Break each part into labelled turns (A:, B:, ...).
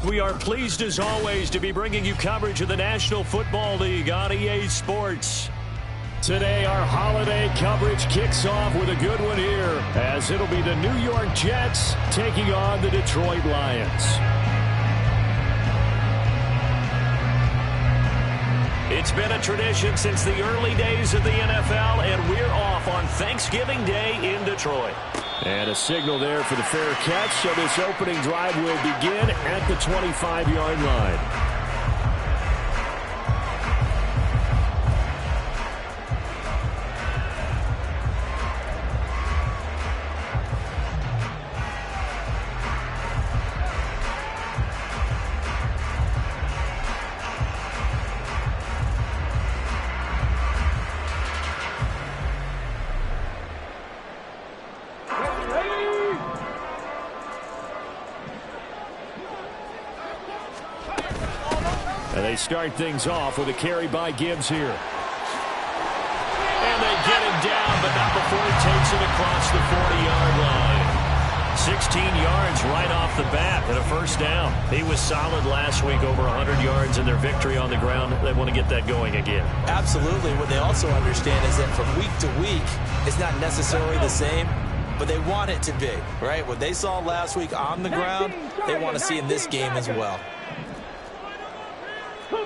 A: We are pleased as always to be bringing you coverage of the National Football League on EA Sports. Today our holiday coverage kicks off with a good one here, as it'll be the New York Jets taking on the Detroit Lions. It's been a tradition since the early days of the NFL, and we're off on Thanksgiving Day in Detroit. And a signal there for the fair catch, so this opening drive will begin at the 25-yard line. And they start things off with a carry by Gibbs here. And they get him down, but not before he takes it across the 40-yard line. 16 yards right off the bat and a first down. He was solid last week, over 100 yards in their victory on the ground. They want to get that going again.
B: Absolutely. What they also understand is that from week to week, it's not necessarily the same, but they want it to be, right? What they saw last week on the ground, they want to see in this game as well.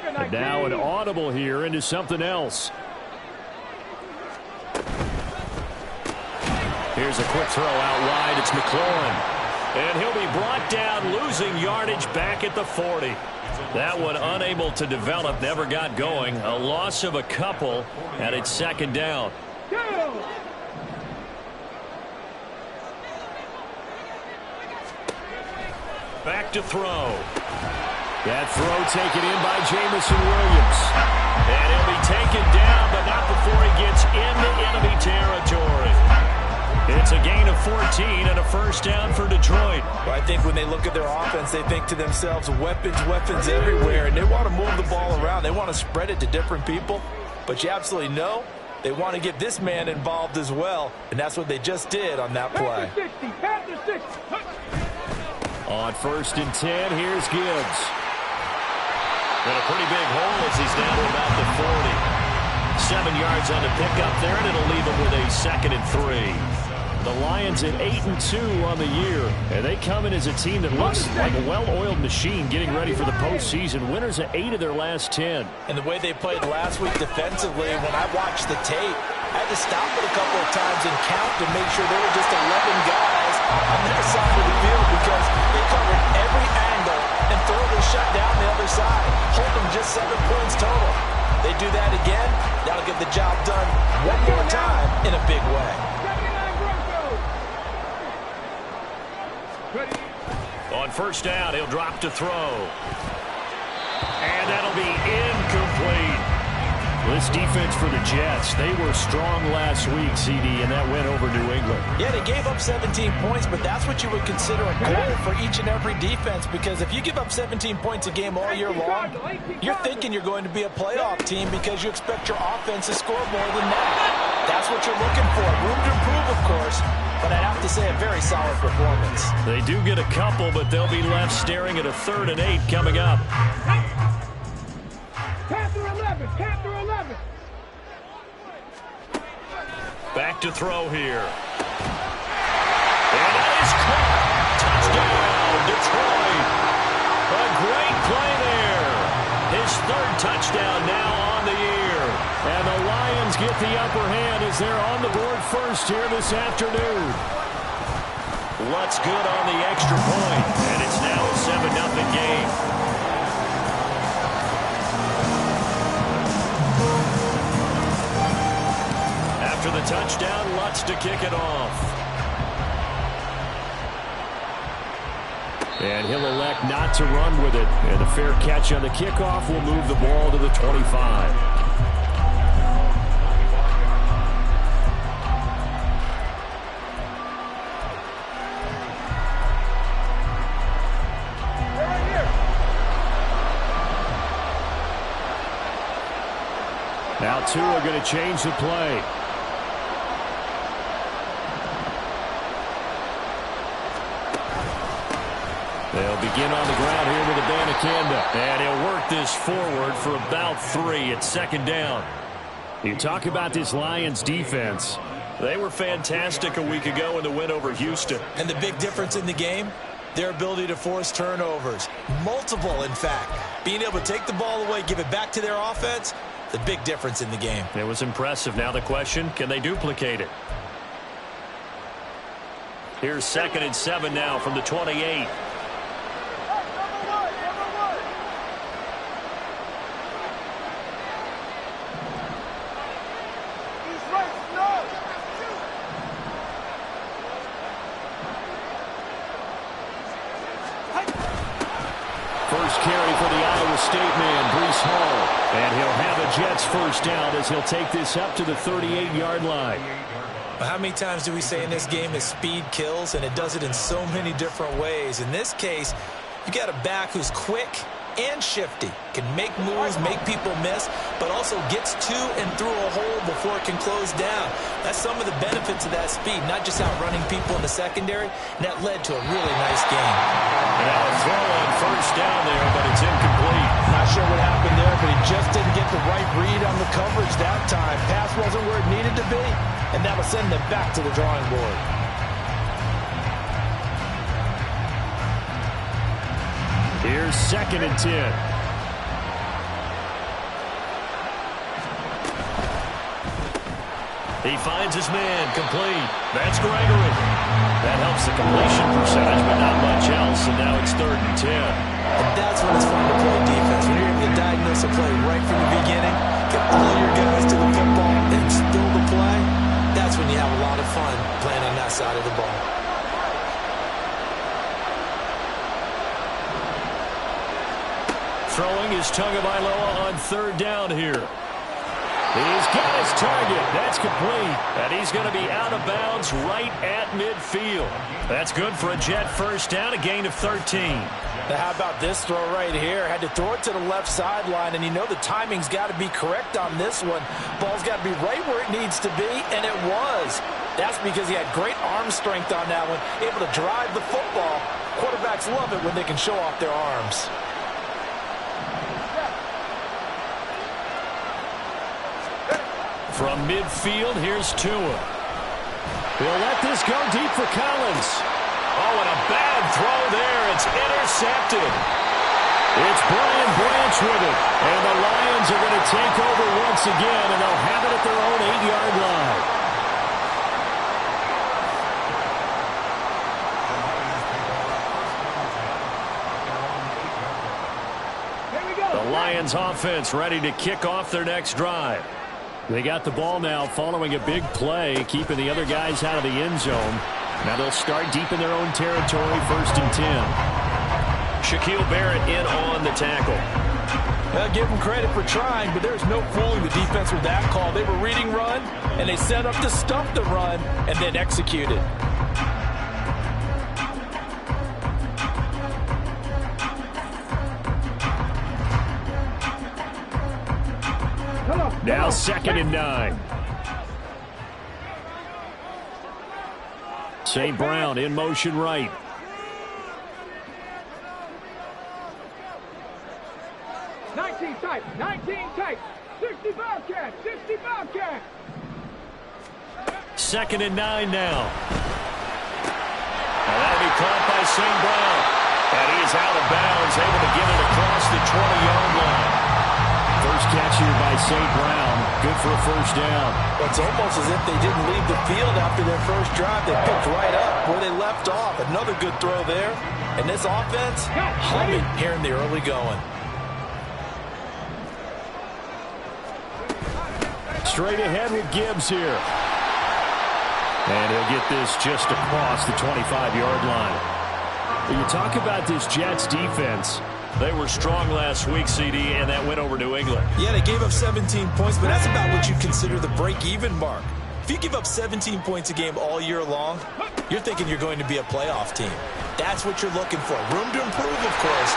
A: And now an audible here into something else. Here's a quick throw out wide. It's McLaurin. And he'll be brought down, losing yardage back at the 40. That one unable to develop, never got going. A loss of a couple, and it's second down. Back to throw. That throw taken in by Jamison Williams. And he'll be taken down, but not before he gets into enemy territory. It's a gain of 14 and a first down for Detroit.
B: Well, I think when they look at their offense, they think to themselves, weapons, weapons everywhere, and they want to move the ball around. They want to spread it to different people. but you absolutely know they want to get this man involved as well, and that's what they just did on that play.
A: On 1st and 10, here's Gibbs. And a pretty big hole as he's down to about the 40. 7 yards on the pickup there, and it'll leave him with a 2nd and 3. The Lions at 8-2 on the year, and they come in as a team that looks like a well-oiled machine getting ready for the postseason. Winners at 8 of their last 10.
B: And the way they played last week defensively, when I watched the tape, I had to stop it a couple of times and count to make sure there were just 11 guys on their side of the field because they covered every angle and thoroughly shut down the other side, holding just 7 points total. They do that again, that'll get the job done one more time in a big way.
A: On 1st down, he'll drop to throw. And that'll be incomplete. This defense for the Jets, they were strong last week, CD, and that went over New England.
B: Yeah, they gave up 17 points, but that's what you would consider a goal for each and every defense, because if you give up 17 points a game all year long, you're thinking you're going to be a playoff team because you expect your offense to score more than that. That's what you're looking for. Room to improve, of course, but I'd have to say a very solid performance.
A: They do get a couple, but they'll be left staring at a 3rd and 8 coming up. Back to throw here. And that is caught. Touchdown, Detroit. A great play there. His 3rd touchdown now on the year. And the Lions get the upper hand as they're on the board first here this afternoon. What's good on the extra point, and it's now a 7-0 game. After the touchdown, Lutz to kick it off. And he'll elect not to run with it. And a fair catch on the kickoff will move the ball to the 25. Now two are going to change the play. They'll begin on the ground here with Abanikanda. And he'll work this forward for about 3 at 2nd down. You talk about this Lions defense. They were fantastic a week ago in the win over Houston.
B: And the big difference in the game? Their ability to force turnovers. Multiple, in fact. Being able to take the ball away, give it back to their offense, the big difference in the game.
A: It was impressive. Now the question, can they duplicate it? Here's 2nd and 7 now from the 28. First carry for the Iowa State man, Breece Hall. And he'll have a Jets 1st down as he'll take this up to the 38-yard line.
B: How many times do we say in this game is speed kills, and it does it in so many different ways. In this case, you got a back who's quick and shifty, can make moves, make people miss, but also gets to and through a hole before it can close down. That's some of the benefits of that speed, not just outrunning people in the secondary, and that led to a really nice game.
A: Now a throw on 1st down there, but it's incomplete.
B: Not sure what happened there, but he just didn't get the right read on the coverage that time. Pass wasn't where it needed to be, and that'll send them back to the drawing board.
A: Here's 2nd and 10. He finds his man, complete. That's Gregory. That helps the completion percentage, but not much else, and now it's 3rd and 10.
B: And that's when it's fun to play defense. When you're able to diagnose a play right from the beginning, get all your guys to the football, and still the play, that's when you have a lot of fun playing on that side of the ball.
A: Throwing is Tagovailoa on 3rd down here. He's got his target. That's complete. And he's going to be out of bounds right at midfield. That's good for a Jet 1st down, a gain of 13.
B: Now, how about this throw right here? Had to throw it to the left sideline, and you know the timing's got to be correct on this one. Ball's got to be right where it needs to be, and it was. That's because he had great arm strength on that one, able to drive the football. Quarterbacks love it when they can show off their arms.
A: From midfield, here's Tua. He'll let this go deep for Collins. Oh, and a bad throw there. It's intercepted. It's Brian Branch with it. And the Lions are going to take over once again, and they'll have it at their own 8-yard line. The Lions offense ready to kick off their next drive. They got the ball now following a big play, keeping the other guys out of the end zone. Now they'll start deep in their own territory, 1st and 10. Shaquille Barrett in on the tackle.
B: I'll give them credit for trying, but there's no fooling the defense with that call. They were reading run, and they set up to stuff the run, and then executed.
A: Now 2nd and 9. St. Brown in motion right.
C: Tight, 19 tight, 60 Bobcat, 60 Bobcat.
A: 2nd and 9 now. And that'll be caught by St. Brown. And he's out of bounds, able to get it across the 20-yard line. First catch here by St. Brown. Good for a 1st down.
B: It's almost as if they didn't leave the field after their first drive. They picked right up where they left off. Another good throw there. And this offense, humming here in the early going.
A: Straight ahead with Gibbs here. And he'll get this just across the 25-yard line. When you talk about this Jets defense, they were strong last week, CD, and that went over New England.
B: Yeah, they gave up 17 points, but that's about what you consider the break-even mark. If you give up 17 points a game all year long, you're thinking you're going to be a playoff team. That's what you're looking for. Room to improve, of course.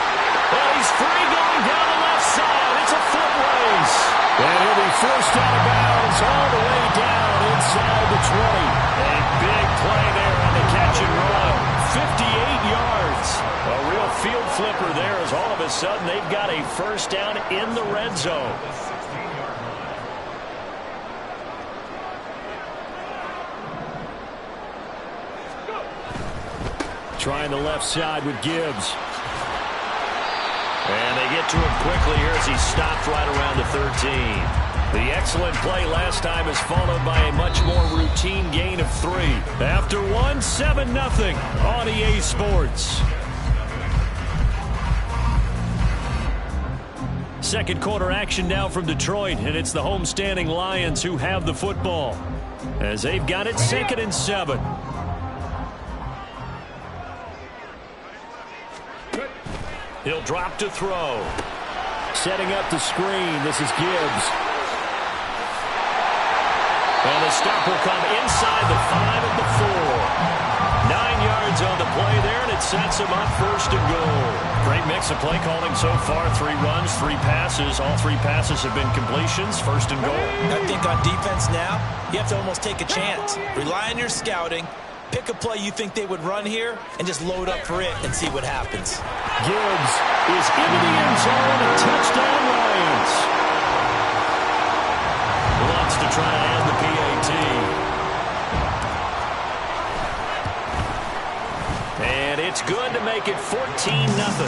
A: Well, he's free going down the left side. It's a foot race. And he'll be forced out of bounds all the way down inside the 20. A big play there on the catch and run. 58 yards. A real field flipper there as all of a sudden they've got a 1st down in the red zone. Trying the left side with Gibbs. And they get to him quickly here as he stopped right around the 13. The excellent play last time is followed by a much more routine gain of 3. After one, 7-0 on EA Sports. Second quarter action now from Detroit, and it's the homestanding Lions who have the football as they've got it 2nd and 7. He'll drop to throw. Setting up the screen. This is Gibbs. And the stop will come inside the 5 at the 4. 9 yards on the play there, and it sets him up 1st and goal. Great mix of play calling so far. 3 runs, 3 passes. All 3 passes have been completions. 1st and goal.
B: I think on defense now, you have to almost take a chance. Rely on your scouting. Pick a play you think they would run here and just load up for it and see what happens.
A: Gibbs is into the end zone. A touchdown, Lions. Wants to try to add the PAT. And it's good to make it 14-0.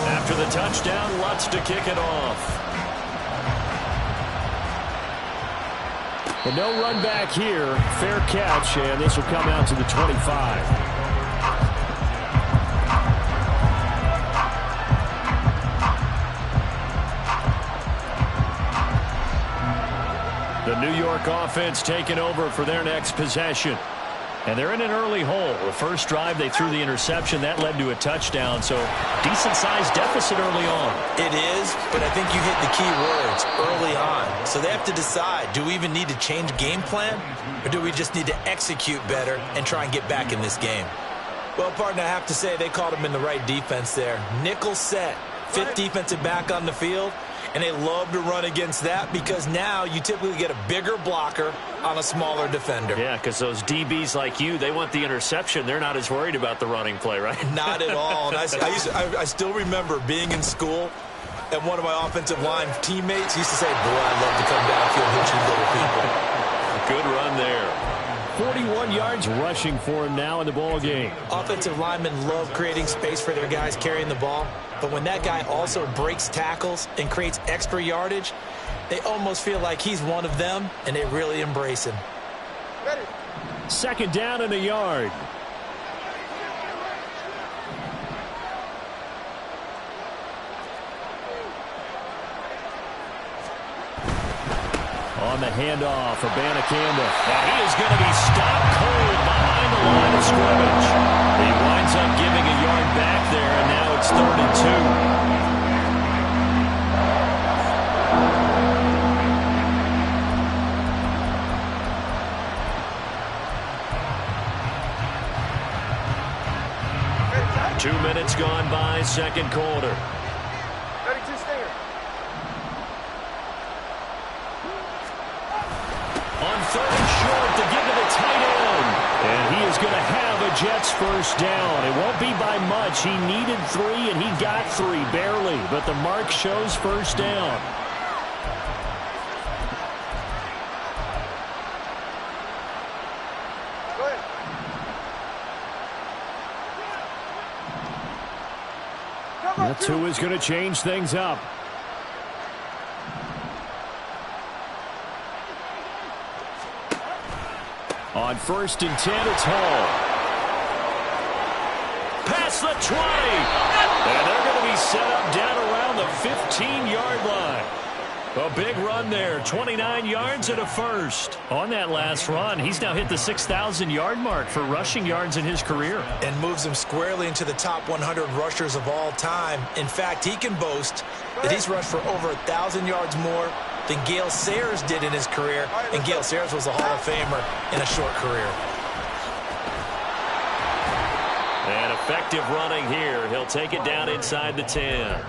A: After the touchdown, Lutz to kick it off. But no run back here. Fair catch, and this will come out to the 25. The New York offense taking over for their next possession. And they're in an early hole. The first drive, they threw the interception. That led to a touchdown, so decent-sized deficit early on.
B: It is, but I think you hit the key words, early on. So they have to decide, do we even need to change game plan, or do we just need to execute better and try and get back in this game? Well, partner, I have to say they called him in the right defense there. Nickel set, fifth defensive back on the field, and they love to run against that because now you typically get a bigger blocker on a smaller defender.
A: Yeah, because those DBs like you, they want the interception. They're not as worried about the running play, right?
B: Not at all. And I still remember being in school, and one of my offensive line teammates used to say, boy, I love to come downfield and hit you little people.
A: Good run there. 41 yards rushing for him now in the ball game.
B: Offensive linemen love creating space for their guys carrying the ball, but when that guy also breaks tackles and creates extra yardage, they almost feel like he's one of them, and they really embrace him.
A: Second down and a yard. On the handoff, Abanikanda. And he is going to be stopped cold behind the line of scrimmage. He winds up giving a yard back there, and now it's 3rd and 2. 2 minutes gone by, second quarter. On 3rd and short to give to the tight end. And he is going to have a Jets first down. It won't be by much. He needed 3, and he got 3, barely. But the mark shows first down. That's who is going to change things up. On 1st and 10, it's Hall. Past the 20. And they're going to be set up down around the 15-yard line. A big run there, 29 yards and a first. On that last run, he's now hit the 6,000-yard mark for rushing yards in his career.
B: And moves him squarely into the top 100 rushers of all time. In fact, he can boast that he's rushed for over 1,000 yards more than Gale Sayers did in his career. And Gale Sayers was a Hall of Famer in a short career.
A: And effective running here. He'll take it down inside the 10.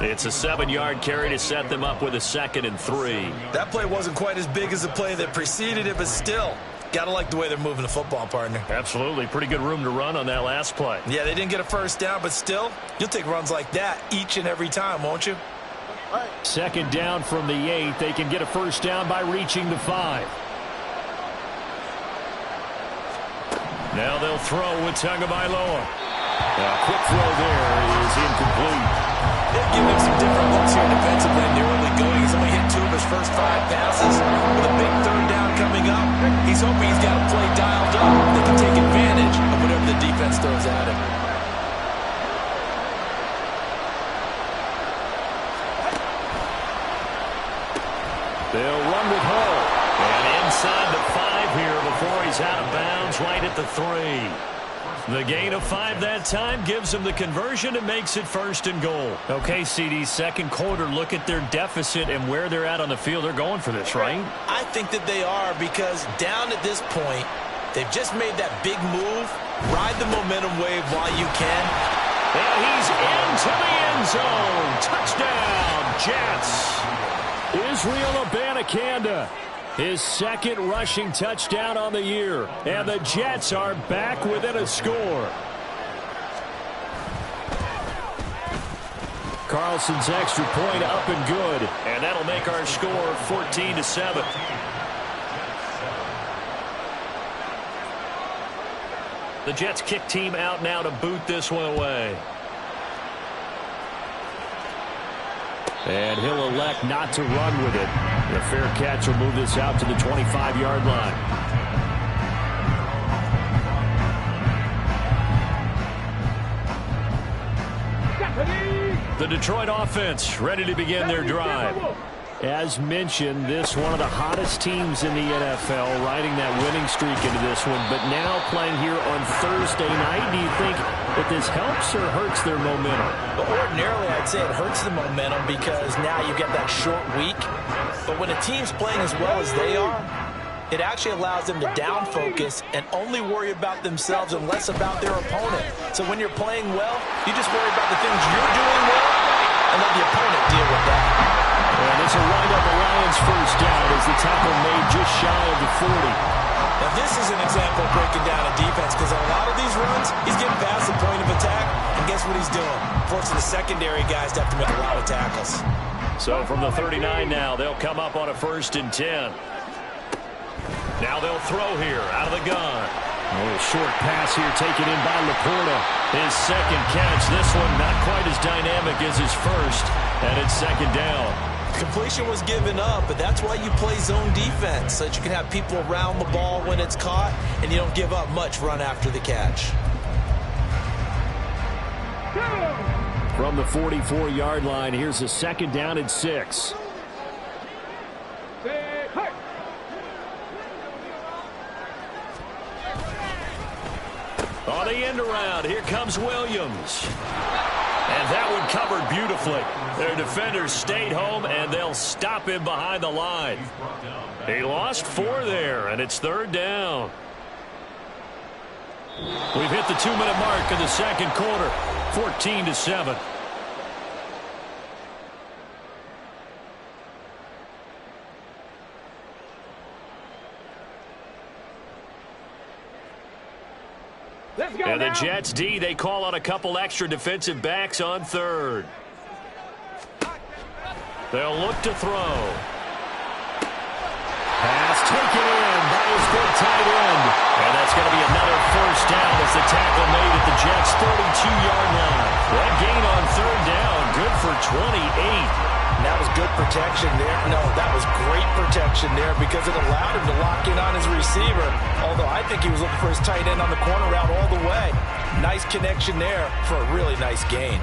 A: It's a 7-yard carry to set them up with a 2nd and 3.
B: That play wasn't quite as big as the play that preceded it, but still, got to like the way they're moving the football, partner.
A: Absolutely. Pretty good room to run on that last play.
B: Yeah, they didn't get a first down, but still, you'll take runs like that each and every time, won't you?
A: Second down from the 8. They can get a first down by reaching the 5. Now they'll throw with Tagovailoa. A quick throw there is incomplete.
B: They've given him some different looks here defensively in the early going. He's only hit 2 of his first 5 passes. With a big 3rd down coming up, he's hoping he's got a play dialed up that can take advantage of whatever the defense throws at him.
A: They'll run with Hall. And inside the 5 here before he's out of bounds right at the 3. The gain of 5 that time gives them the conversion and makes it 1st and goal. Okay, CD, second quarter, look at their deficit and where they're at on the field. They're going for this, right?
B: I think that they are because down at this point, they've just made that big move. Ride the momentum wave while you can.
A: And he's into the end zone. Touchdown, Jets. Israel Abanikanda. His 2nd rushing touchdown on the year. And the Jets are back within a score. Carlson's extra point up and good. And that'll make our score 14-7. The Jets kick team out now to boot this one away. And he'll elect not to run with it. The fair catch will move this out to the 25-yard line. The Detroit offense ready to begin their drive. As mentioned, this one of the hottest teams in the NFL, riding that winning streak into this one, but now playing here on Thursday night. Do you think that this helps or hurts their momentum?
B: But ordinarily, I'd say it hurts the momentum because now you get that short week. But when a team's playing as well as they are, it actually allows them to down focus and only worry about themselves and less about their opponent. So when you're playing well, you just worry about the things you're doing well and let the opponent deal with that.
A: And this will wind up the Lions' first down as the tackle made just shy of the 40.
B: Now this is an example of breaking down a defense because on a lot of these runs, he's getting past the point of attack, and guess what he's doing? Forcing the secondary guys to have to make a lot of tackles.
A: So from the 39 now, they'll come up on a 1st and 10. Now they'll throw here out of the gun. A little short pass here taken in by Laporta. His second catch. This one not quite as dynamic as his first, and it's 2nd down.
B: Completion was given up, but that's why you play zone defense, so that you can have people around the ball when it's caught, and you don't give up much run after the catch.
A: From the 44-yard line, here's a 2nd down and 6. On the end around, here comes Williams. And that one covered beautifully. Their defenders stayed home, and they'll stop him behind the line. He lost 4 there, and it's 3rd down. We've hit the 2-minute mark in the 2nd quarter, 14-7. And the Jets D, they call on a couple extra defensive backs on 3rd. They'll look to throw. Pass taken in by his big tight end. And that's going to be another 1st down as the tackle made at the Jets' 32-yard line. That gain on 3rd down, good for 28.
B: That was good protection there. No, that was great protection there because it allowed him to lock in on his receiver. Although I think he was looking for his tight end on the corner route all the way. Nice connection there for a really nice gain.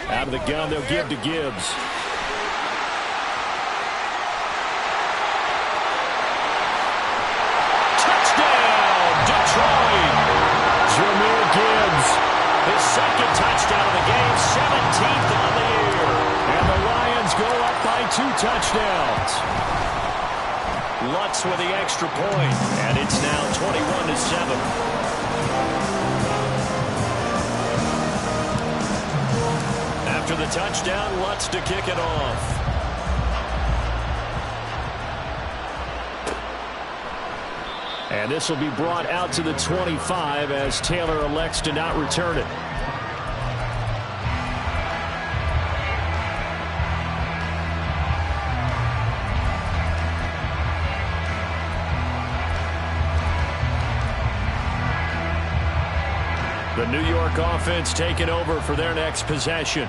A: Out of the gun, they'll give to Gibbs. His 2nd touchdown of the game, 17th on the year. And the Lions go up by 2 touchdowns. Lutz with the extra point, and it's now 21-7. After the touchdown, Lutz to kick it off. And this will be brought out to the 25 as Taylor elects to not return it. The New York offense taking over for their next possession.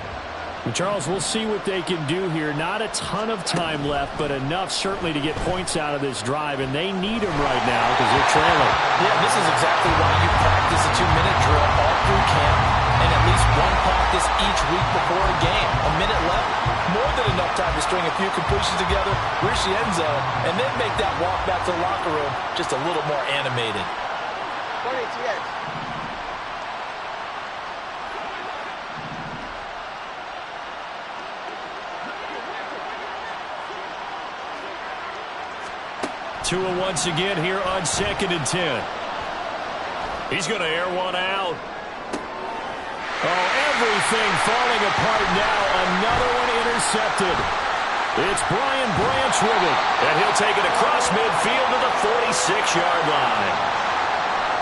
A: And Charles, we'll see what they can do here. Not a ton of time left, but enough certainly to get points out of this drive, and they need them right now because they're trailing.
B: Yeah, this is exactly why you practice a 2-minute drill all through camp and at least one practice each week before a game. A minute left, more than enough time to string a few completions together, reach the end zone, and then make that walk back to the locker room just a little more animated.
A: 2 once again here on 2nd and 10. He's going to air one out. Oh, everything falling apart now. Another one intercepted. It's Brian Branch with it, and he'll take it across midfield to the 46-yard line.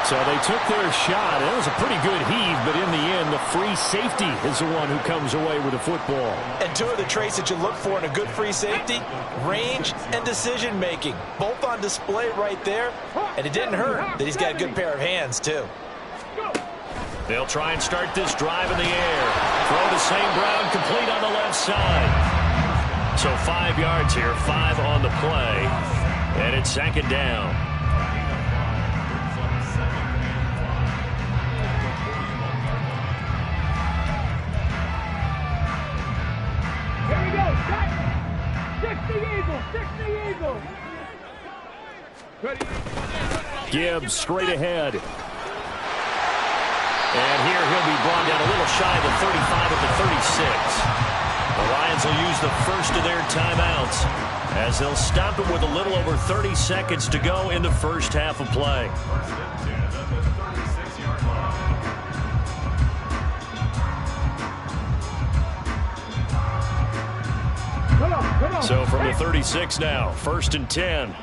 A: So they took their shot. It was a pretty good heave, but in the end, the free safety is the one who comes away with the football.
B: And 2 of the traits that you look for in a good free safety, range and decision-making. Both on display right there, and it didn't hurt that he's got a good pair of hands, too.
A: They'll try and start this drive in the air. Throw to St. Brown, complete on the left side. So 5 yards here, 5 on the play, and it's 2nd down.
C: 60 Eagles.
A: Gibbs straight ahead. And here he'll be brought down a little shy of the 35 at the 36. The Lions will use the first of their timeouts as they'll stop it with a little over 30 seconds to go in the first half of play. So from the 36 now, 1st and 10.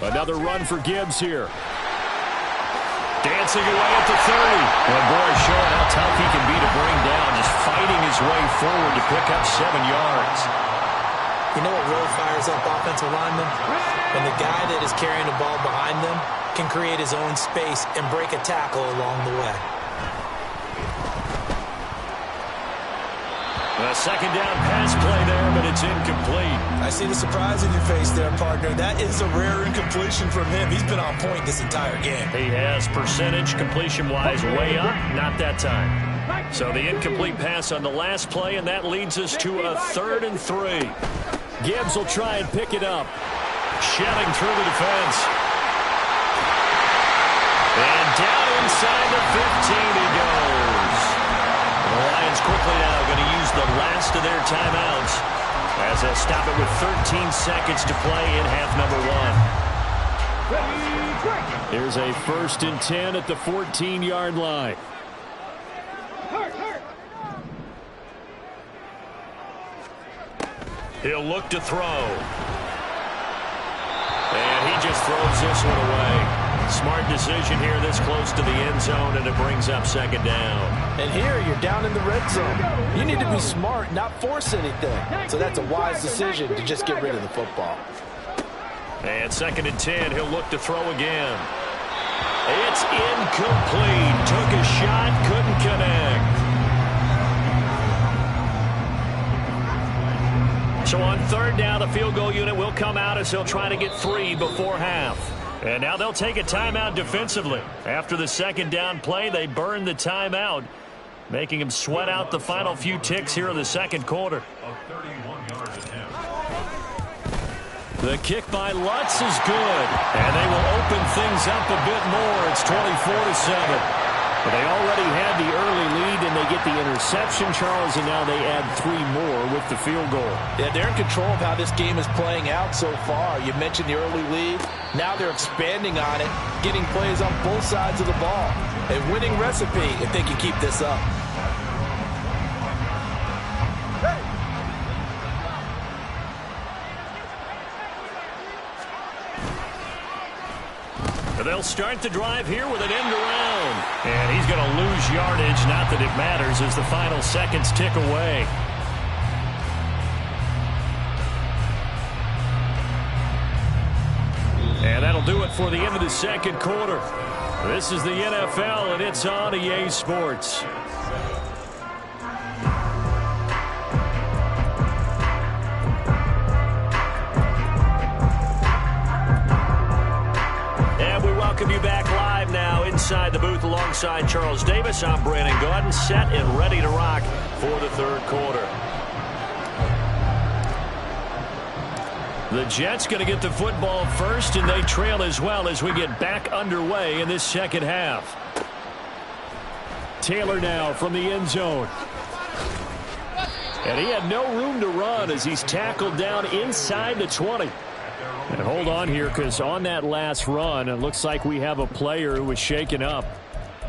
A: Another run for Gibbs here. Dancing away at the 30. And boy, showing how tough he can be to bring down, just fighting his way forward to pick up 7 yards.
B: You know what really fires up offensive linemen? When the guy that is carrying the ball behind them can create his own space and break a tackle along the way.
A: A second down pass play there, but it's incomplete.
B: I see the surprise in your face there, partner. That is a rare incompletion from him. He's been on point this entire game.
A: He has percentage completion-wise way up, not that time. So the incomplete pass on the last play, and that leads us to a 3rd and 3. Gibbs will try and pick it up. Shelling through the defense. And down inside the 15 he goes. The Lions quickly now going to use the last of their timeouts as they'll stop it with 13 seconds to play in half number 1. Here's a 1st and 10 at the 14-yard line. He'll look to throw. And he just throws this one away. Smart decision here this close to the end zone, and it brings up 2nd down.
D: And here you're down in the red zone. You need to be smart, not force anything. So that's a wise decision to just get rid of the football.
A: And 2nd and 10, he'll look to throw again. It's incomplete. Took a shot, couldn't connect. So on 3rd down, the field goal unit will come out as they'll try to get 3 before half. And now they'll take a timeout defensively. After the 2nd down play, they burn the timeout, making them sweat out the final few ticks here in the 2nd quarter. The kick by Lutz is good, and they will open things up a bit more. It's 24-7. But they already had the early lead, and they get the interception, Charles, and now they add 3 more with the field goal.
D: Yeah, they're in control of how this game is playing out so far. You mentioned the early lead. Now they're expanding on it, getting plays on both sides of the ball. A winning recipe if they can keep this up.
A: They'll start the drive here with an end around. And he's going to lose yardage. Not that it matters as the final seconds tick away. And that'll do it for the end of the 2nd quarter. This is the NFL, and it's on EA Sports. Welcome you back live now inside the booth alongside Charles Davis. I'm Brandon Gaudin, set and ready to rock for the 3rd quarter. The Jets going to get the football first, and they trail as well as we get back underway in this 2nd half. Taylor now from the end zone. And he had no room to run as he's tackled down inside the 20. And hold on here, because on that last run, it looks like we have a player who was shaken up.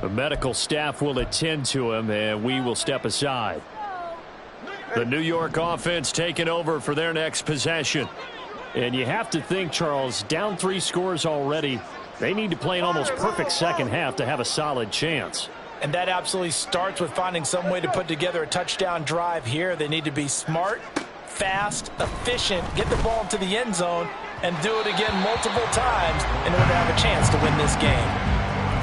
A: The medical staff will attend to him, and we will step aside. The New York offense taking over for their next possession. And you have to think, Charles, down 3 scores already. They need to play an almost perfect 2nd half to have a solid chance.
D: And that absolutely starts with finding some way to put together a touchdown drive here. They need to be smart, fast, efficient, get the ball into the end zone, and do it again multiple times in order to have a chance to win this game.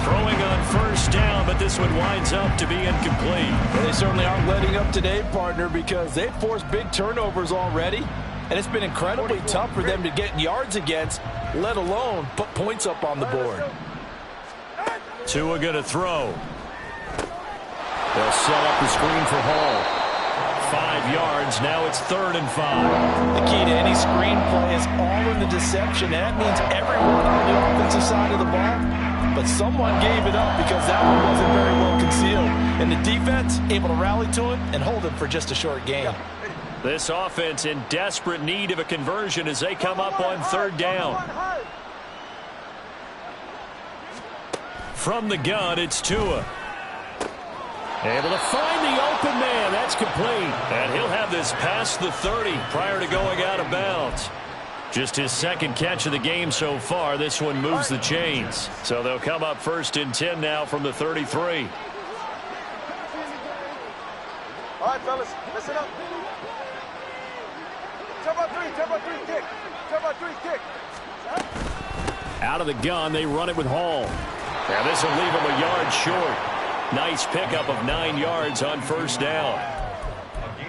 A: Throwing on 1st down, but this one winds up to be incomplete.
D: Well, they certainly aren't letting up today, partner, because they've forced big turnovers already, and it's been incredibly tough for them to get yards against, let alone put points up on the board.
A: Tua going to throw. They'll set up the screen for Hall. 5 yards. Now it's 3rd and 5.
D: The key to any screenplay is all in the deception. That means everyone on the offensive side of the ball. But someone gave it up because that one wasn't very well concealed. And the defense able to rally to it and hold it for just a short gain.
A: This offense in desperate need of a conversion as they come up on 3rd down. From the gun, it's Tua. Able to find the open man. That's complete. And he'll have this past the 30 prior to going out of bounds. Just his 2nd catch of the game so far. This one moves the chains. So they'll come up 1st and 10 now from the 33.
C: All right, fellas, listen up. Turbo 3, kick. Turbo 3, kick.
A: Out of the gun, they run it with Hall. Now this will leave him a yard short. Nice pickup of 9 yards on 1st down.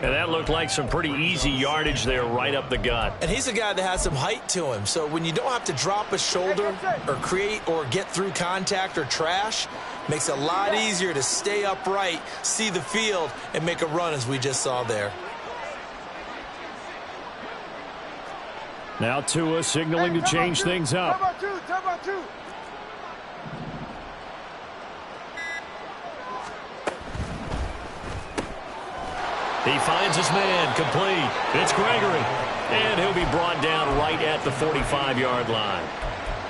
A: And that looked like some pretty easy yardage there right up the gut.
B: And he's a guy that has some height to him. So when you don't have to drop a shoulder or create or get through contact or trash, makes it a lot easier to stay upright, see the field, and make a run as we just saw there.
A: Now Tua signaling to change things up.
C: Turbo 2.
A: He finds his man, complete. It's Gregory. And he'll be brought down right at the 45-yard line.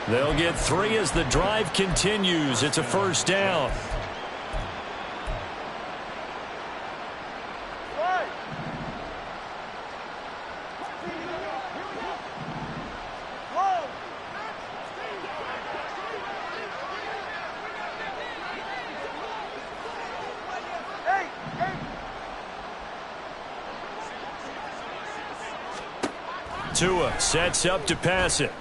A: They'll get 3 as the drive continues. It's a 1st down. Tua sets up to pass it.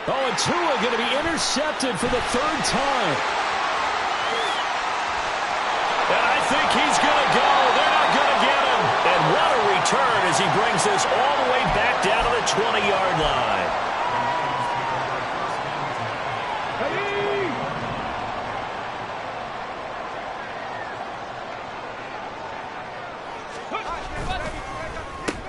A: Oh, and Tua going to be intercepted for the 3rd time. And I think he's going to go. They're not going to get him. And what a return as he brings this all the way back down to the 20-yard line.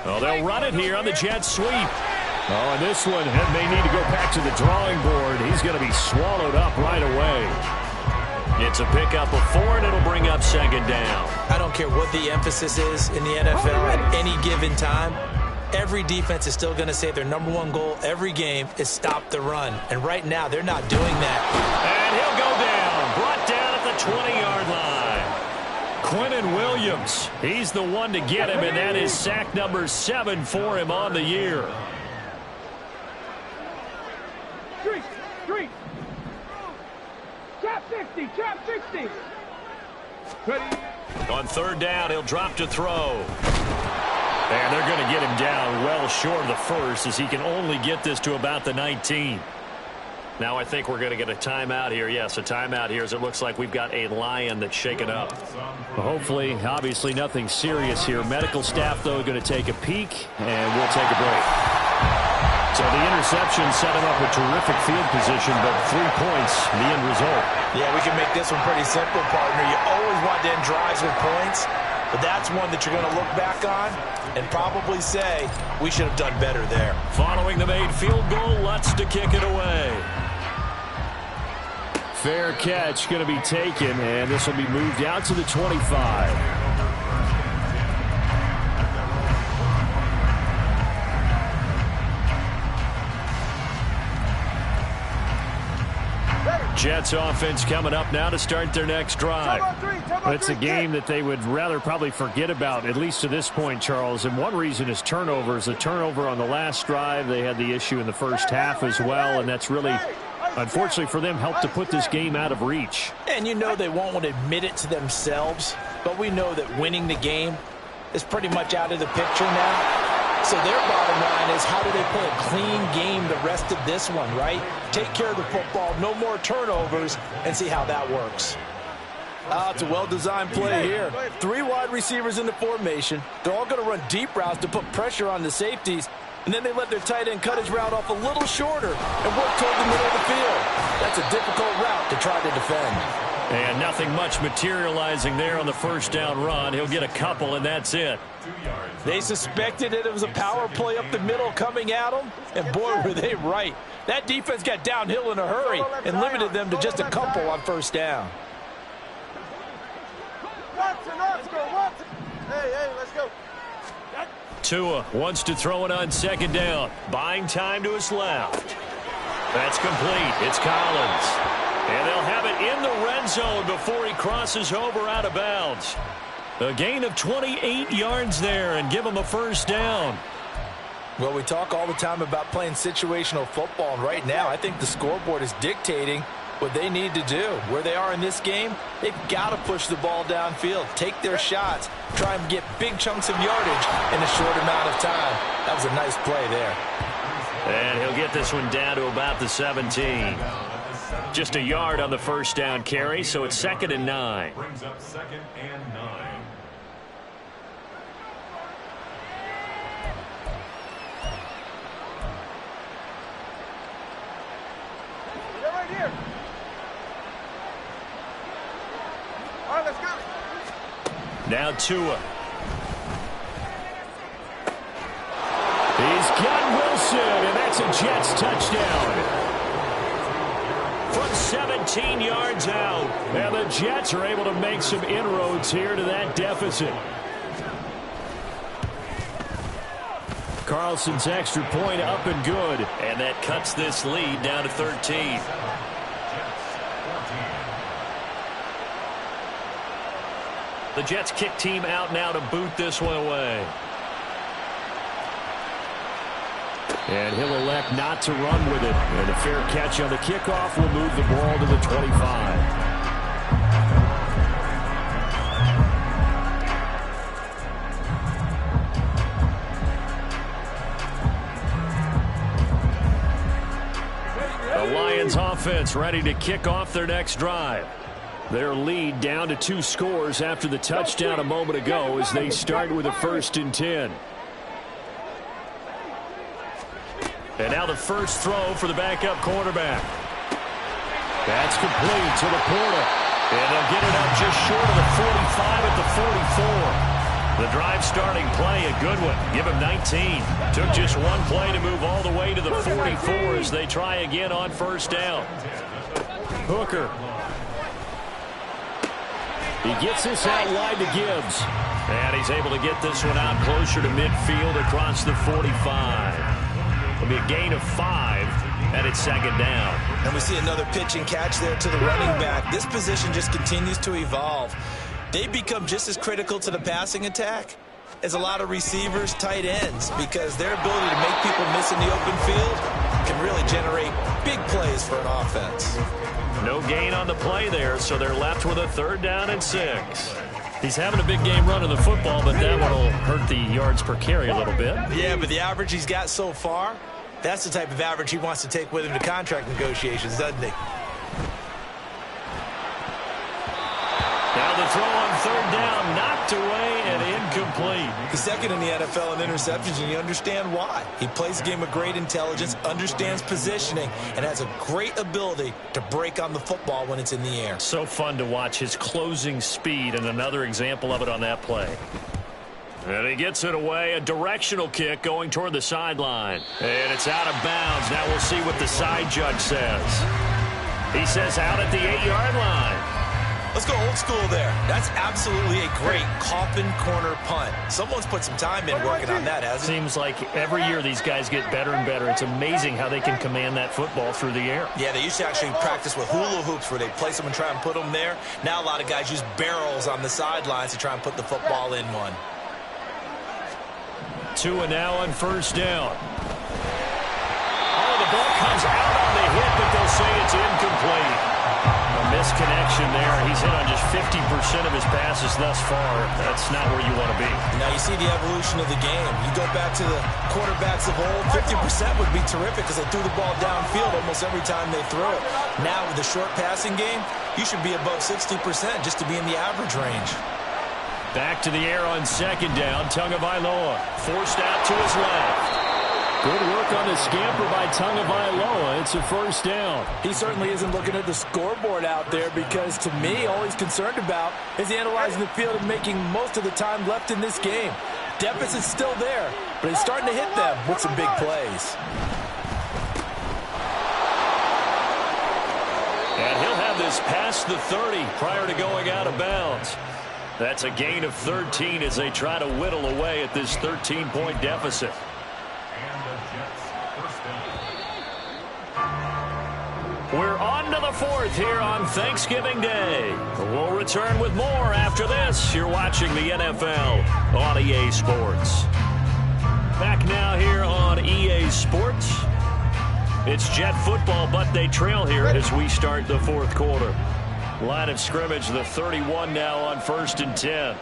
A: Oh, they'll run it here on the jet sweep. Oh, and this one may need to go back to the drawing board. He's going to be swallowed up right away. It's a pickup of 4, and it'll bring up 2nd down.
B: I don't care what the emphasis is in the NFL at any given time. Every defense is still going to say their #1 goal every game is stop the run. And right now, they're not doing that.
A: And he'll go down. Brought down at the 20-yard line. Quinnen Williams, he's the one to get him, and that is sack number 7 for him on the year.
C: Street. Trap 60. Ready.
A: On 3rd down, he'll drop to throw. And they're going to get him down well short of the 1st as he can only get this to about the 19. Now I think we're going to get a timeout here. Yes, a timeout here as it looks like we've got a lion that's shaken up. Well, hopefully, obviously nothing serious here. Medical staff, though, going to take a peek, and we'll take a break. So the interception set him up a terrific field position, but 3 points, the end result.
B: Yeah, we can make this one pretty simple, partner. You always want to end drives with points, but that's one that you're going to look back on and probably say, we should have done better there.
A: Following the made field goal, Lutz to kick it away. Fair catch going to be taken, and this will be moved out to the 25. Jets offense coming up now to start their next drive. It's a game that they would rather probably forget about, at least to this point, Charles. And one reason is turnovers. The turnover on the last drive, they had the issue in the first half as well, and that's really, unfortunately for them, helped to put this game out of reach.
B: And you know they won't want to admit it to themselves, but we know that winning the game is pretty much out of the picture now. So their bottom line is, how do they play a clean game the rest of this one, right? Take care of the football, no more turnovers, and see how that works.
D: It's a well-designed play here. 3 wide receivers in the formation. They're all going to run deep routes to put pressure on the safeties, and then they let their tight end cut his route off a little shorter and work toward the middle of the field. That's a difficult route to try to defend.
A: And nothing much materializing there on the first down run. He'll get a couple, and that's it.
D: They suspected that it was a power play up the middle coming at them, and boy, were they right. That defense got downhill in a hurry and limited them to just a couple on first down.
C: Hey, let's go.
A: Tua wants to throw it on second down. Buying time to his left. That's complete. It's Collins. And they'll have it in the red zone before he crosses over out of bounds. A gain of 28 yards there and give him a first down.
D: Well, we talk all the time about playing situational football, and right now I think the scoreboard is dictating what they need to do. Where they are in this game, they've got to push the ball downfield, take their shots, try and get big chunks of yardage in a short amount of time. That was a nice play there.
A: And he'll get this one down to about the 17. Just a yard on the first down carry, so it's 2nd and 9.
E: Brings up 2nd and 9.
C: They're right here. All right, let's go.
A: Now Tua. He's got Wilson, and that's a Jets touchdown. From 17 yards out, and the Jets are able to make some inroads here to that deficit. Carlson's extra point up and good, and that cuts this lead down to 13. The Jets kick team out now to boot this one away. And he'll elect not to run with it. And a fair catch on the kickoff will move the ball to the 25. The Lions offense ready to kick off their next drive. Their lead down to 2 scores after the touchdown a moment ago as they start with a 1st and 10. And now the first throw for the backup quarterback. That's complete to Laporta. And they'll get it up just short of the 45 at the 44. The drive starting play, a good one. Give him 19. Took just one play to move all the way to the 44 as they try again on first down. Hooker. He gets this out wide to Gibbs. And he's able to get this one out closer to midfield across the 45. It'll be a gain of 5, and it's 2nd down.
B: And we see another pitch and catch there to the running back. This position just continues to evolve. They become just as critical to the passing attack as a lot of receivers, tight ends, because their ability to make people miss in the open field can really generate big plays for an offense.
A: No gain on the play there, so they're left with a 3rd down and 6. He's having a big game running the football, but that one will hurt the yards per carry a little bit.
B: Yeah, but the average he's got so far, that's the type of average he wants to take with him to contract negotiations, doesn't he?
A: Now the throw on 3rd down, knocked away and incomplete.
B: He's 2nd in the NFL in interceptions, and you understand why. He plays a game of great intelligence, understands positioning, and has a great ability to break on the football when it's in the air.
A: So fun to watch his closing speed, and another example of it on that play. And he gets it away, a directional kick going toward the sideline. And it's out of bounds. Now we'll see what the side judge says. He says out at the 8-yard line.
B: Let's go old school there. That's absolutely a great coffin corner punt. Someone's put some time in working on that, hasn't it?
A: Seems like every year these guys get better and better. It's amazing how they can command that football through the air.
B: Yeah, they used to actually practice with hula hoops where they place them and try and put them there. Now a lot of guys use barrels on the sidelines to try and put the football in one.
A: Tua now on first down. Oh, the ball comes out on the hit, but they'll say it's incomplete. A misconnection there. He's hit on just 50% of his passes thus far. That's not where you want to be.
B: Now you see the evolution of the game. You go back to the quarterbacks of old, 50% would be terrific because they threw the ball downfield almost every time they threw it. Now with the short passing game, you should be above 60% just to be in the average range.
A: Back to the air on second down. Tagovailoa forced out to his left. Good work on the scamper by Tagovailoa. It's a first down.
D: He certainly isn't looking at the scoreboard out there because, to me, all he's concerned about is analyzing the field and making most of the time left in this game. Deficit's still there, but he's starting to hit them with some big plays.
A: And he'll have this past the 30 prior to going out of bounds. That's a gain of 13 as they try to whittle away at this 13-point deficit. We're on to the fourth here on Thanksgiving Day. We'll return with more after this. You're watching the NFL on EA Sports. Back now here on EA Sports. It's Jet football, but they trail here as we start the fourth quarter. Line of scrimmage, the 31 now on 1st and 10.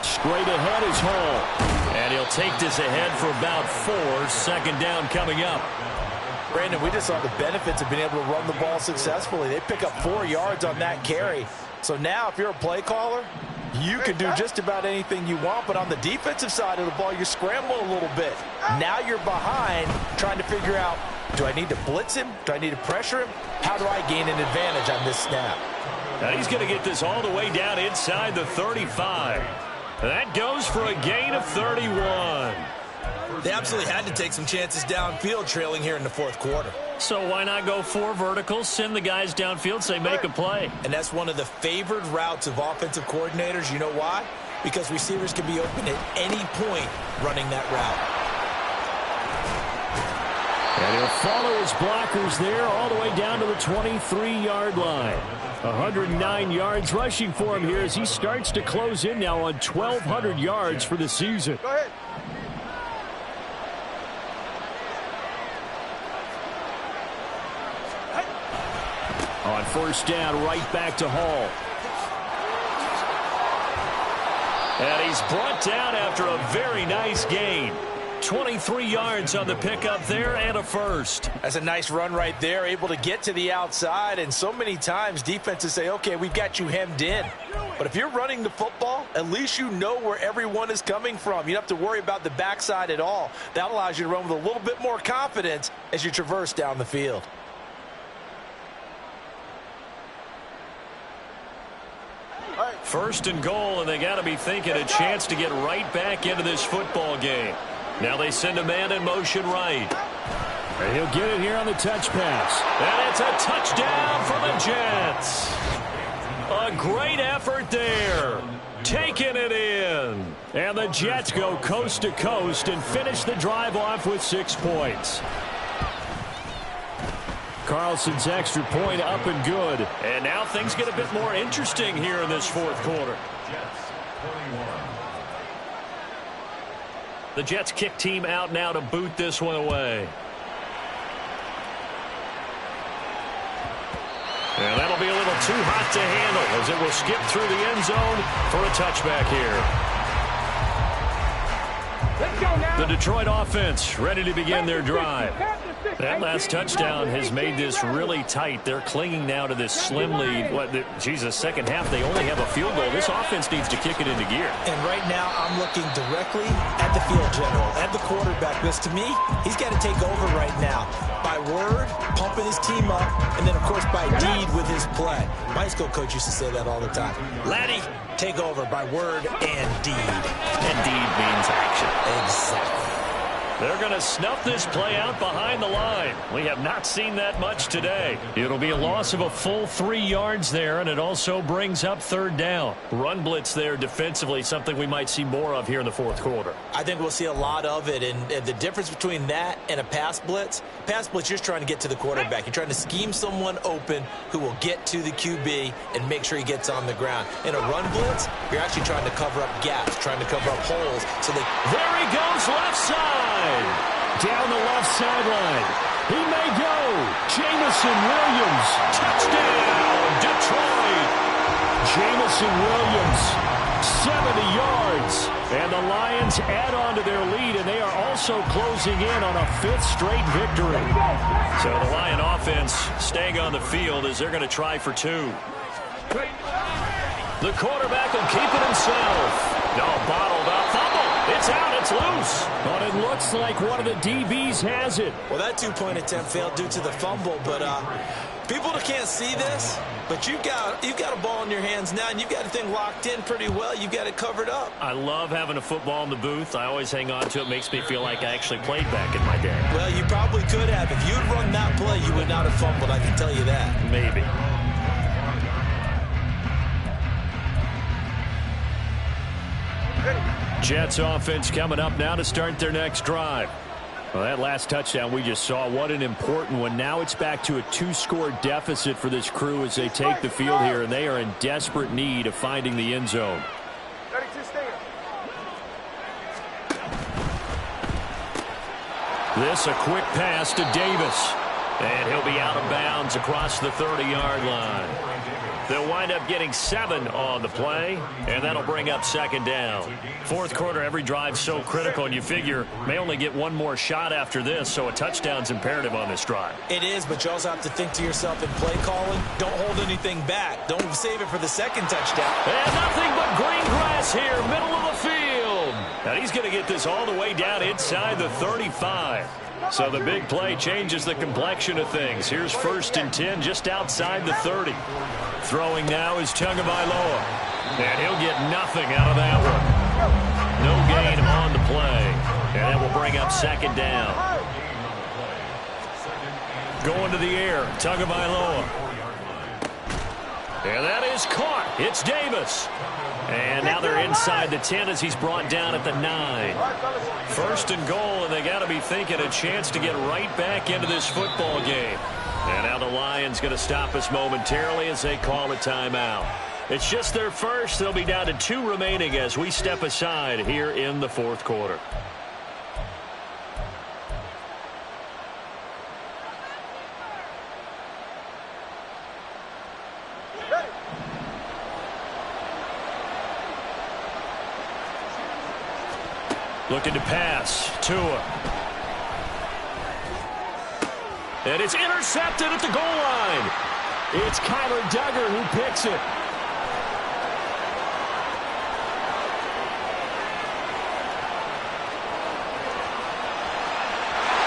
A: Straight ahead is Hall. And he'll take this ahead for about 4. 2nd down coming up.
D: Brandon, we just saw the benefits of being able to run the ball successfully. They pick up 4 yards on that carry. So now if you're a play caller, you can do just about anything you want. But on the defensive side of the ball, you scramble a little bit. Now you're behind trying to figure out, do I need to blitz him? Do I need to pressure him? How do I gain an advantage on this snap?
A: Now he's going to get this all the way down inside the 35. That goes for a gain of 31.
B: They absolutely had to take some chances downfield trailing here in the fourth quarter.
A: So why not go 4 verticals, send the guys downfield, say make a play?
B: And that's one of the favored routes of offensive coordinators. You know why? Because receivers can be open at any point running that route.
A: And he'll follow his blockers there all the way down to the 23-yard line. 109 yards rushing for him here as he starts to close in now on 1,200 yards for the season.
C: Go ahead.
A: On 1st down, right back to Hall. And he's brought down after a very nice gain. 23 yards on the pickup there and a first.
D: That's a nice run right there, able to get to the outside. And so many times defenses say, okay, we've got you hemmed in. But if you're running the football, at least you know where everyone is coming from. You don't have to worry about the backside at all. That allows you to run with a little bit more confidence as you traverse down the field.
A: First and goal, and they got to be thinking a chance to get right back into this football game. Now they send a man in motion right. And he'll get it here on the touch pass. And it's a touchdown for the Jets. A great effort there. Taking it in. And the Jets go coast to coast and finish the drive off with 6 points. Carlson's extra point up and good. And now things get a bit more interesting here in this fourth quarter. The Jets kick team out now to boot this one away. And that'll be a little too hot to handle as it will skip through the end zone for a touchback here.
C: Let's go now.
A: The Detroit offense ready to begin their drive. That last touchdown has made this really tight. They're clinging now to this slim lead. Second half, they only have a field goal. This offense needs to kick it into gear.
B: And right now, I'm looking directly at the field general, at the quarterback. Because to me, he's got to take over right now. By word, pumping his team up, and then, of course, by deed with his play. My high school coach used to say that all the time. Laddie, take over by word and deed.
A: And deed means action.
B: Exactly.
A: They're going to snuff this play out behind the line. We have not seen that much today. It'll be a loss of a full 3 yards there, and it also brings up 3rd down. Run blitz there defensively, something we might see more of here in the fourth quarter.
B: I think we'll see a lot of it, and the difference between that and a pass blitz, you're just trying to get to the quarterback. You're trying to scheme someone open who will get to the QB and make sure he gets on the ground. In a run blitz, you're actually trying to cover up gaps, trying to cover up holes.
A: There he goes, left side. Down the left sideline. He may go. Jamison Williams. Touchdown, Detroit. Jamison Williams, 70 yards. And the Lions add on to their lead, and they are also closing in on a 5th straight victory. So the Lion offense staying on the field as they're going to try for 2. The quarterback will keep it himself. No, bottled up. Fumble. It's out. It's loose. But it looks like one of the DBs has it.
B: Well, that two-point attempt failed due to the fumble, but people that can't see this, but you've got a ball in your hands now, and you've got the thing locked in pretty well. You've got it covered up.
A: I love having a football in the booth. I always hang on to it. Makes me feel like I actually played back in my day.
B: Well, you probably could have. If you'd run that play, you would not have fumbled. I can tell you that.
A: Maybe. Jets offense coming up now to start their next drive. Well, that last touchdown we just saw, what an important one. Now it's back to a 2-score deficit for this crew as they take the field here, and they are in desperate need of finding the end zone.
C: 32 staying.
A: This a quick pass to Davis. And he'll be out of bounds across the 30-yard line. They'll wind up getting 7 on the play, and that'll bring up second down. Fourth quarter, every drive's so critical, and you figure may only get one more shot after this, so a touchdown's imperative on this drive.
B: It is, but you also have to think to yourself in play calling, don't hold anything back. Don't save it for the second touchdown.
A: And nothing but green grass here, middle of the field. And he's going to get this all the way down inside the 35. So the big play changes the complexion of things. Here's 1st and 10 just outside the 30. Throwing now is Tagovailoa. And he'll get nothing out of that one. No gain on the play. And that will bring up second down. Going to the air, Tagovailoa. And that is caught. It's Davis. And now they're inside the 10 as he's brought down at the 9. 1st and goal, and they got to be thinking a chance to get right back into this football game. And now the Lions going to stop us momentarily as they call a timeout. It's just their first. They'll be down to 2 remaining as we step aside here in the fourth quarter. Looking to pass. Tua. And it's intercepted at the goal line. It's Kyler Duggar who picks it.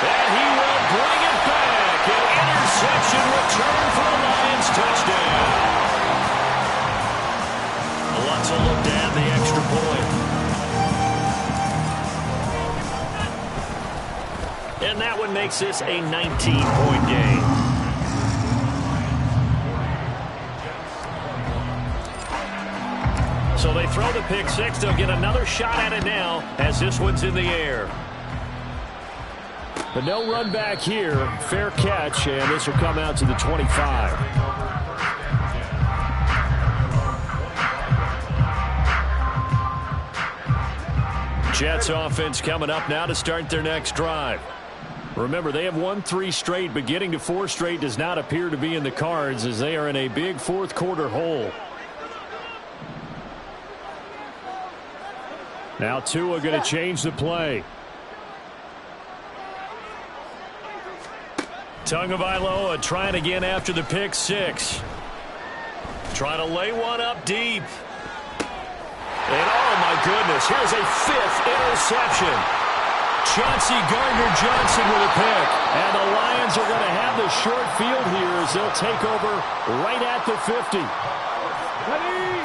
A: And he will bring it back. An interception return for a Lions touchdown. Lots of look to add the extra point. And that one makes this a 19-point game. So they throw the pick six. They'll get another shot at it now as this one's in the air. But no run back here. Fair catch, and this will come out to the 25. Jets offense coming up now to start their next drive. Remember, they have won 3 straight, but getting to 4 straight does not appear to be in the cards as they are in a big fourth quarter hole. Now Tua going to change the play. Tagovailoa trying again after the pick six. Trying to lay one up deep. And oh my goodness, here's a 5th interception. Chauncey Gardner-Johnson with a pick. And the Lions are going to have the short field here as they'll take over right at the 50.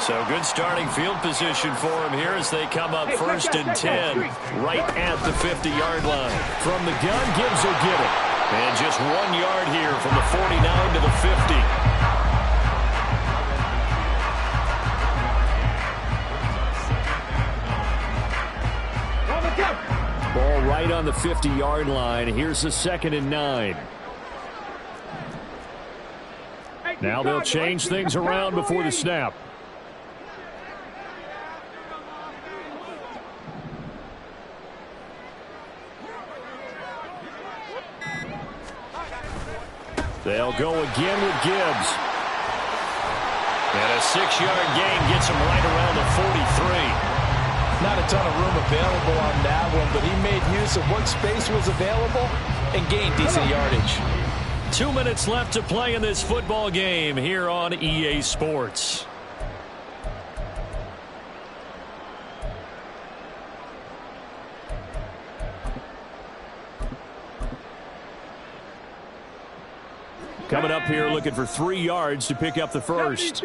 A: So good starting field position for them here as they come up 1st and 10 right at the 50-yard line. From the gun, Gibbs will get it. And just 1 yard here from the 49 to the 50. Ball right on the 50-yard line. Here's the 2nd and 9. Now they'll change things around before the snap. They'll go again with Gibbs. And a 6-yard gain gets him right around the 43.
D: Not a ton of room available on that one, but he made use of what space was available and gained decent yardage.
A: 2 minutes left to play in this football game here on EA Sports. Coming up here looking for 3 yards to pick up the first.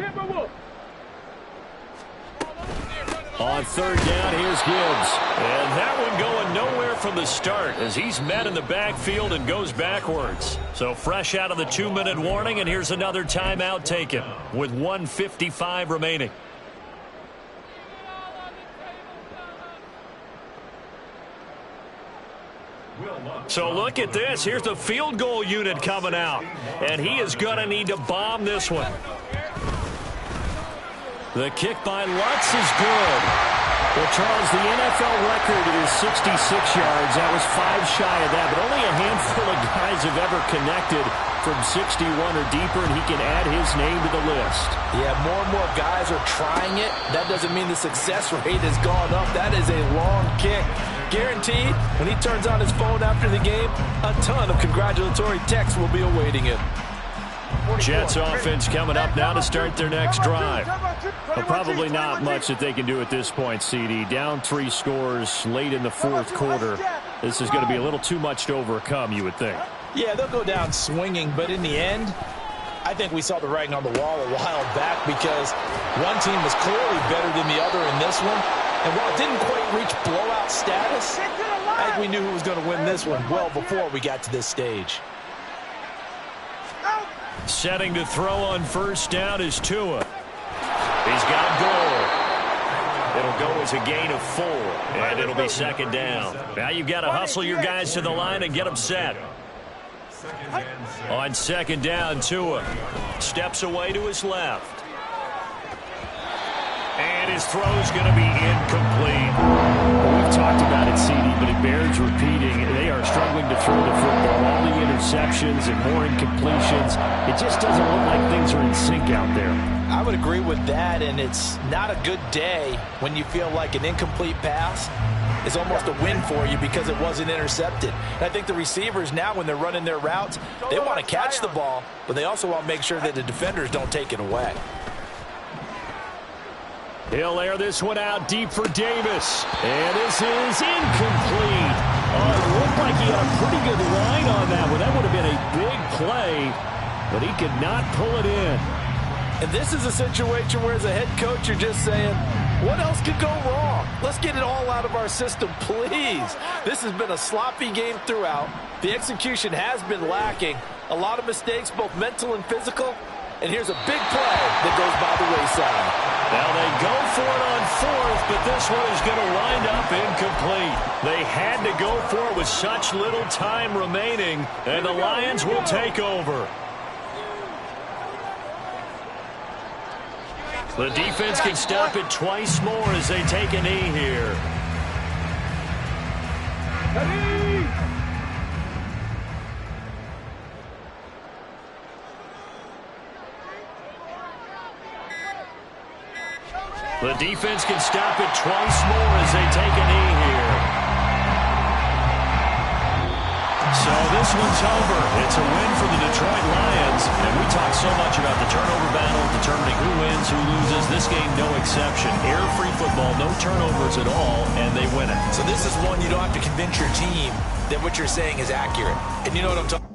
A: On third down, here's Gibbs. And that one going nowhere from the start as he's met in the backfield and goes backwards. So fresh out of the 2-minute warning, and here's another timeout taken with 1:55 remaining. So look at this. Here's the field goal unit coming out. And he is going to need to bomb this one. The kick by Lutz is good. Well, Charles, the NFL record is 66 yards. That was 5 shy of that, but only a handful of guys have ever connected from 61 or deeper, and he can add his name to the list.
D: Yeah, more and more guys are trying it. That doesn't mean the success rate has gone up. That is a long kick. Guaranteed, when he turns on his phone after the game, a ton of congratulatory texts will be awaiting him.
A: Jets offense coming up now to start their next drive. But probably not much that they can do at this point, CD. Down 3 scores late in the 4th quarter. This is going to be a little too much to overcome, you would think.
D: Yeah, they'll go down swinging, but in the end, I think we saw the writing on the wall a while back because one team was clearly better than the other in this one. And while it didn't quite reach blowout status, I think we knew who was going to win this one well before we got to this stage.
A: Setting to throw on first down is Tua. He's got goal. It'll go as a gain of 4, and it'll be second down. Now you've got to hustle your guys to the line and get them set. On second down, Tua steps away to his left. And his throw's going to be incomplete. We've talked about it, CD, but it bears repeating. They are struggling to throw the football. All the interceptions and more incompletions. It just doesn't look like things are in sync out there.
D: I would agree with that, and it's not a good day when you feel like an incomplete pass is almost a win for you because it wasn't intercepted. And I think the receivers now, when they're running their routes, they want to catch the ball, but they also want to make sure that the defenders don't take it away.
A: He'll air this one out deep for Davis. And this is incomplete. Oh, it looked like he had a pretty good line on that one. That would have been a big play, but he could not pull it in.
D: And this is a situation where as a head coach, you're just saying, what else could go wrong? Let's get it all out of our system, please. This has been a sloppy game throughout. The execution has been lacking. A lot of mistakes, both mental and physical. And here's a big play that goes by the wayside.
A: Now they go for it on 4th, but this one is going to wind up incomplete. They had to go for it with such little time remaining, and the Lions will take over. The defense can stop it twice more as they take a knee here. The defense can stop it twice more as they take a knee here. So this one's over. It's a win for the Detroit Lions. And we talk so much about the turnover battle, determining who wins, who loses. This game, no exception. Error-free football, no turnovers at all, and they win it.
B: So this is one you don't have to convince your team that what you're saying is accurate. And you know what I'm talking about.